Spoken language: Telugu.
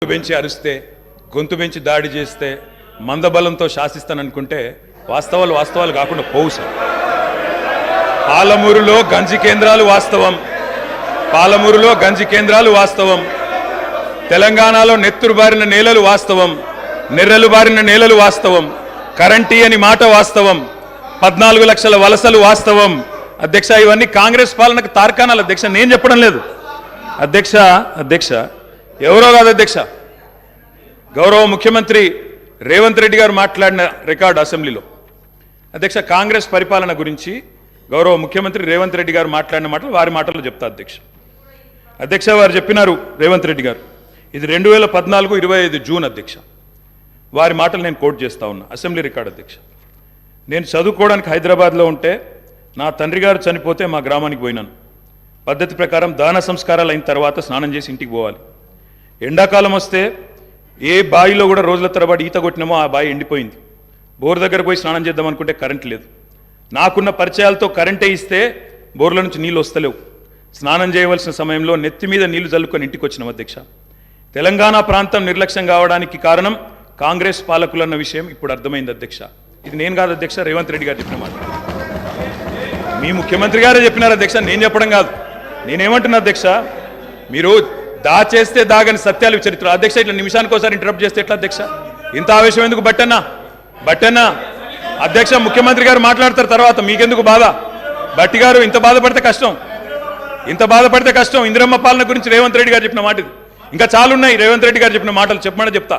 పెంచి అరిస్తే గొంతు పెంచి దాడి చేస్తే మందబలంతో శాసిస్తాననుకుంటే వాస్తవాలు కాకుండా పోవు సార్. పాలమూరులో గంజి కేంద్రాలు వాస్తవం, తెలంగాణలో నెత్తురు బారిన నేలలు వాస్తవం, నెర్రెలు బారిన నేలలు వాస్తవం, కరెంటీ అని మాట వాస్తవం, 14 లక్షల వలసలు వాస్తవం. అధ్యక్ష, ఇవన్నీ కాంగ్రెస్ పాలనకు తార్కాణాలు అధ్యక్ష, నేను చెప్పడం లేదు అధ్యక్ష. ఎవరో కాదు అధ్యక్ష, గౌరవ ముఖ్యమంత్రి రేవంత్ రెడ్డి గారు మాట్లాడిన రికార్డు అసెంబ్లీలో. అధ్యక్ష, కాంగ్రెస్ పరిపాలన గురించి గౌరవ ముఖ్యమంత్రి రేవంత్ రెడ్డి గారు మాట్లాడిన మాటలు వారి మాటల్లో చెప్తా అధ్యక్ష. వారు చెప్పినారు రేవంత్ రెడ్డి గారు, ఇది 2014 25 జూన్ అధ్యక్ష. వారి మాటలు నేను కోట్ చేస్తా ఉన్నా, అసెంబ్లీ రికార్డు అధ్యక్ష. నేను చదువుకోవడానికి హైదరాబాద్లో ఉంటే నా తండ్రి గారు చనిపోతే మా గ్రామానికి పోయినాను. పద్ధతి ప్రకారం దాన సంస్కారాలు అయిన తర్వాత స్నానం చేసి ఇంటికి పోవాలి. ఎండాకాలం వస్తే ఏ బావిలో కూడా రోజుల తరబడి ఈత కొట్టినామో ఆ బావి ఎండిపోయింది. బోర్ దగ్గర పోయి స్నానం చేద్దాం అనుకుంటే కరెంట్ లేదు. నాకున్న పరిచయాలతో కరెంటే ఇస్తే బోర్ల నుంచి నీళ్ళు వస్తలేవు. స్నానం చేయవలసిన సమయంలో నెత్తి మీద నీళ్లు చల్లుకొని ఇంటికి వచ్చినాం అధ్యక్ష. తెలంగాణ ప్రాంతం నిర్లక్ష్యం కావడానికి కారణం కాంగ్రెస్ పాలకులన్న విషయం ఇప్పుడు అర్థమైంది అధ్యక్ష. ఇది నేను కాదు అధ్యక్ష, రేవంత్ రెడ్డి గారు చెప్పిన మాట. మీ ముఖ్యమంత్రి గారే చెప్పినారు అధ్యక్ష, నేను చెప్పడం కాదు. నేనేమంటున్నా అధ్యక్ష, మీరు దాచేస్తే దాగని సత్యాలు చరిత్ర అధ్యక్ష. ఇట్లా నిమిషానికి ఒకసారి ఇంటరప్ట్ చేస్తే ఎట్లా అధ్యక్ష? ఇంత ఆవేశం ఎందుకు? బట్టన్నా అధ్యక్ష, ముఖ్యమంత్రి గారు మాట్లాడతారు తర్వాత, మీకెందుకు బాధ? బట్టి గారు ఇంత బాధపడితే కష్టం. ఇందిరమ్మ పాలన గురించి రేవంత్ రెడ్డి గారు చెప్పిన మాట ఇది. ఇంకా చాలున్నాయి రేవంత్ రెడ్డి గారు చెప్పిన మాటలు, చెప్పమని చెప్తా.